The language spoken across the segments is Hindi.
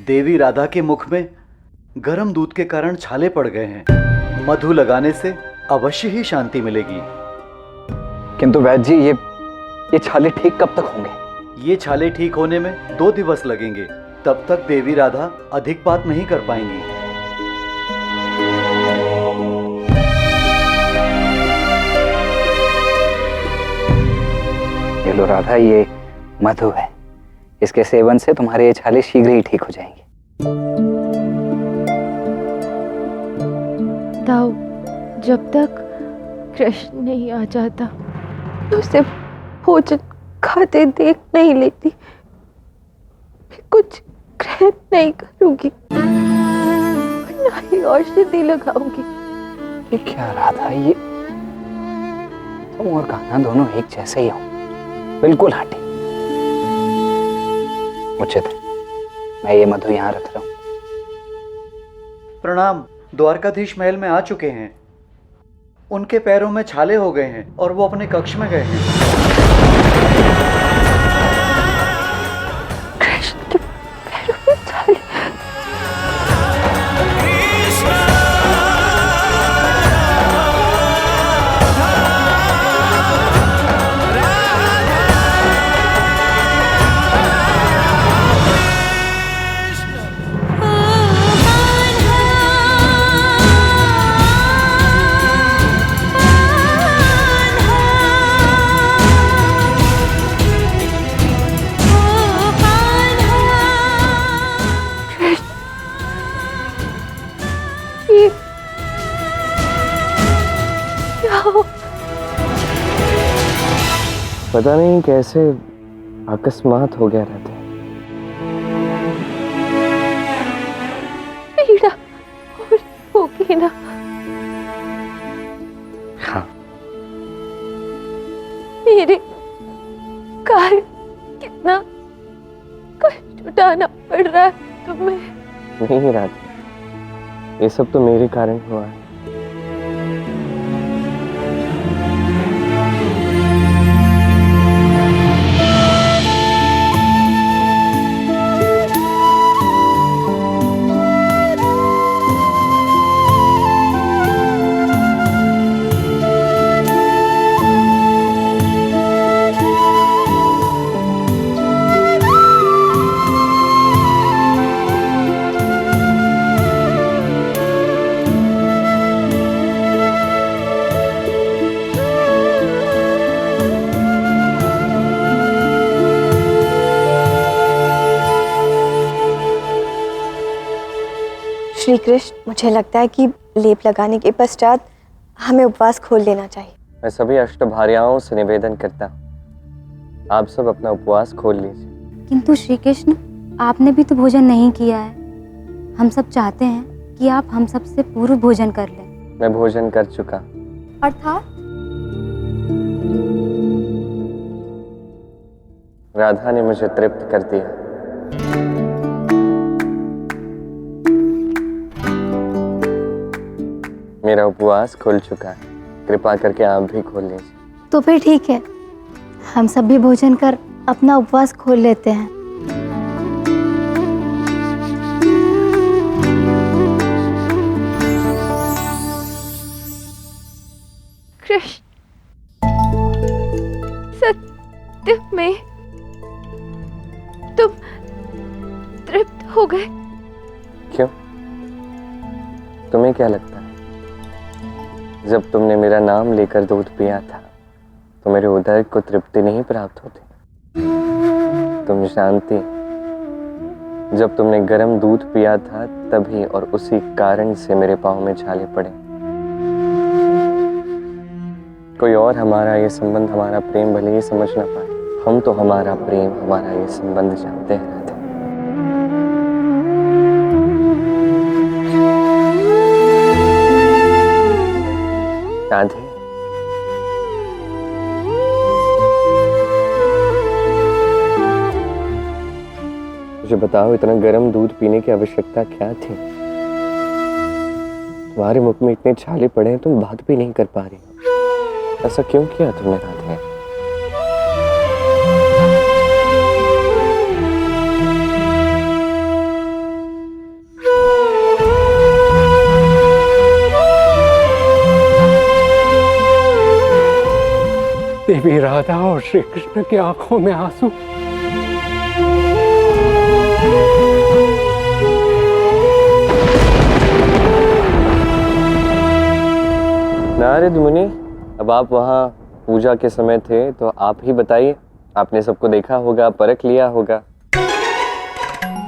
देवी राधा के मुख में गर्म दूध के कारण छाले पड़ गए हैं। मधु लगाने से अवश्य ही शांति मिलेगी। किंतु वैद्य जी, ये छाले ठीक कब तक होंगे? ये छाले ठीक होने में 2 दिवस लगेंगे। तब तक देवी राधा अधिक बात नहीं कर पाएंगी। ये लो राधा, ये मधु है। इसके सेवन से तुम्हारे ये छाले शीघ्र ही ठीक हो जाएंगे। ताऊ, जब तक कृष्ण नहीं आ जाता तो उसे भोजन खाते देख नहीं लेती। मैं कुछ ग्रहण नहीं करूंगी, ना ही औषधि लगाऊंगी। ये क्या राधा, ये तुम और कान्हा दोनों एक जैसे ही हो, बिल्कुल हटे। उचित है, मैं ये मधु यहाँ रख रहा हूं। प्रणाम। द्वारकाधीश महल में आ चुके हैं। उनके पैरों में छाले हो गए हैं और वो अपने कक्ष में गए हैं। कृष्ण के पैरों में छाले? पता नहीं कैसे अकस्मात हो गया रहता है। पीड़ा होगी ना? हाँ, मेरे कारण कितना कष्ट उठाना पड़ रहा है तुम्हें। नहीं राधा, ये सब तो मेरे कारण हुआ है। श्री कृष्ण, मुझे लगता है कि लेप लगाने के पश्चात हमें उपवास खोल लेना चाहिए। मैं सभी अष्टभार्याओं से निवेदन करता हूँ, आप सब अपना उपवास खोल लीजिए। किंतु श्री कृष्ण, आपने भी तो भोजन नहीं किया है। हम सब चाहते हैं कि आप हम सबसे पूर्व भोजन कर लें। मैं भोजन कर चुका। अर्थात राधा ने मुझे तृप्त कर दिया। मेरा उपवास खुल चुका है, कृपा करके आप भी खोल लीजिए। तो फिर ठीक है, हम सब भी भोजन कर अपना उपवास खोल लेते हैं। कृष्ण, सत्य में तुम तृप्त हो गए? क्यों? तुम्हें क्या लगता है, जब तुमने मेरा नाम लेकर दूध पिया था तो मेरे उदर को तृप्ति नहीं प्राप्त होती? तुम जानती, जब तुमने गर्म दूध पिया था तभी और उसी कारण से मेरे पाँव में छाले पड़े। कोई और हमारा ये संबंध, हमारा प्रेम भले ही समझ ना पाए, हम तो हमारा प्रेम, हमारा ये संबंध जानते हैं राधे। राधे, मुझे बताओ, इतना गर्म दूध पीने की आवश्यकता क्या थी? तुम्हारे मुख में इतने छाले पड़े हैं, तुम बात भी नहीं कर पा रही हो। ऐसा क्यों किया तुमने राधे? देवी राधा और श्री कृष्ण की आंखों में आंसू। नारद मुनि, अब आप वहाँ पूजा के समय थे तो आप ही बताइए, आपने सबको देखा होगा, परख लिया होगा।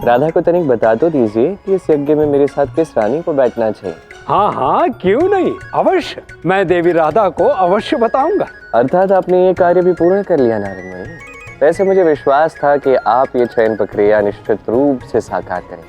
राधा को तनिक बता तो दीजिए कि इस यज्ञ में मेरे साथ किस रानी को बैठना चाहिए। हाँ हाँ, क्यों नहीं, अवश्य, मैं देवी राधा को अवश्य बताऊंगा। अर्थात आपने ये कार्य भी पूर्ण कर लिया नारद मुनि। वैसे मुझे विश्वास था कि आप ये चयन प्रक्रिया निश्चित रूप से साकार करें।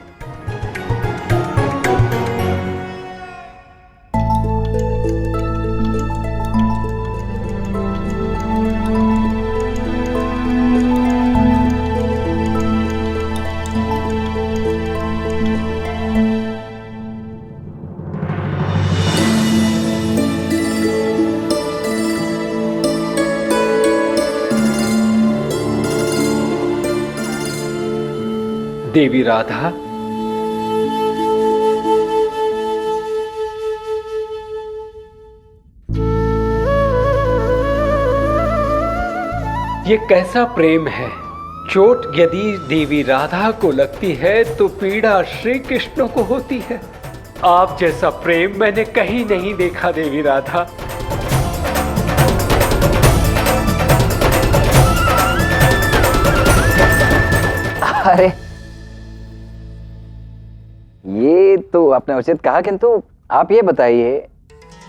देवी राधा, ये कैसा प्रेम है। चोट यदि देवी राधा को लगती है तो पीड़ा श्री कृष्ण को होती है। आप जैसा प्रेम मैंने कहीं नहीं देखा देवी राधा। अरे ये तो आपने उचित कहा, किंतु आप ये बताइए,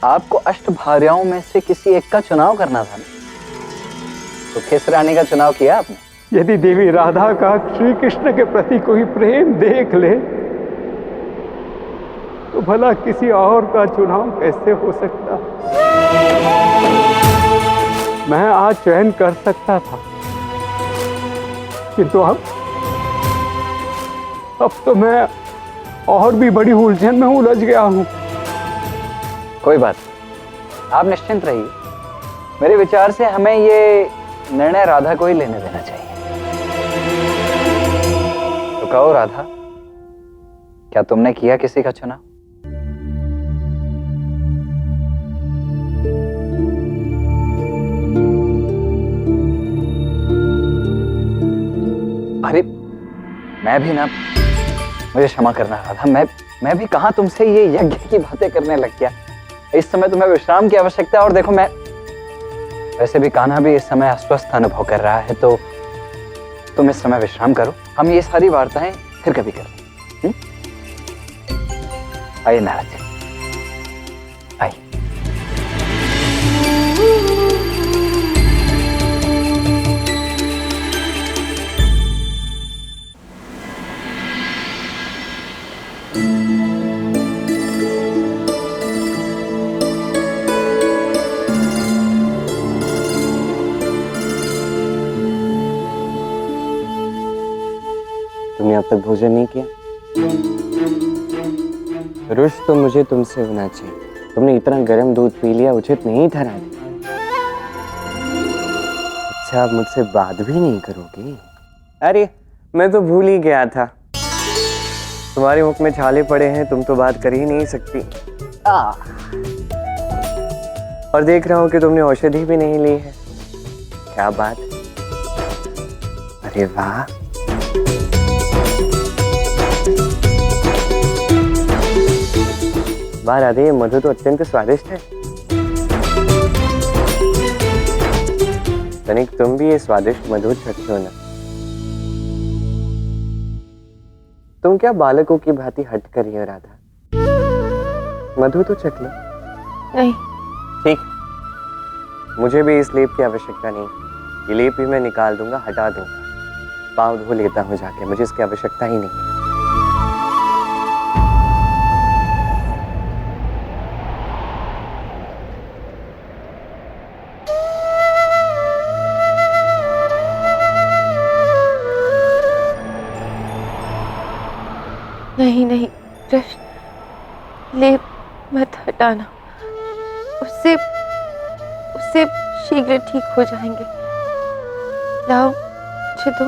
आपको अष्टभार्याओं में से किसी एक का चुनाव करना था, तो किस रानी का चुनाव किया आपने? यदि देवी राधा का श्री कृष्ण के प्रति कोई प्रेम देख ले तो भला किसी और का चुनाव कैसे हो सकता। मैं आज चयन कर सकता था, किंतु अब तो मैं और भी बड़ी उलझन में उलझ गया हूं। कोई बात, आप निश्चिंत रहिए। मेरे विचार से हमें ये निर्णय राधा को ही लेने देना चाहिए। तो कहो राधा, क्या तुमने किया किसी का चुनाव? अरे मैं भी ना, मुझे क्षमा करना राधा, मैं भी कहां तुमसे ये यज्ञ की बातें करने लग गया। इस समय तुम्हें विश्राम की आवश्यकता है, और देखो मैं वैसे भी, कान्हा भी इस समय अस्वस्थ अनुभव कर रहा है, तो तुम इस समय विश्राम करो। हम ये सारी वार्ताएं फिर कभी करें। आइए नारद जी, आइए। तुमने अब तक भोजन नहीं किया? रुष तो मुझे तुमसे होना चाहिए। तुमने इतना गर्म दूध पी लिया, उचित नहीं था रानी। अच्छा, आप मुझसे बात भी नहीं करोगे? अरे मैं तो भूल ही गया था, तुम्हारे मुख में छाले पड़े हैं, तुम तो बात कर ही नहीं सकती। और देख रहा हूं कि तुमने औषधि भी नहीं ली है। क्या बात, अरे वाह। बाहर आते, ये मधु तो अत्यंत स्वादिष्ट है। तनिक तुम भी ये स्वादिष्ट मधु चखो ना। तुम क्या बालकों की भांति हट कर रही हो राधा? मधु तो चख लो। नहीं। ठीक, मुझे भी इस लेप की आवश्यकता नहीं। ये लेप भी मैं निकाल दूंगा, हटा दूंगा। पाँव धो लेता हूँ जाके, मुझे इसकी आवश्यकता ही नहीं। नहीं नहीं कृष्ण, लेप मत हटाना, उससे शीघ्र ठीक हो जाएंगे। लाओ मुझे दो।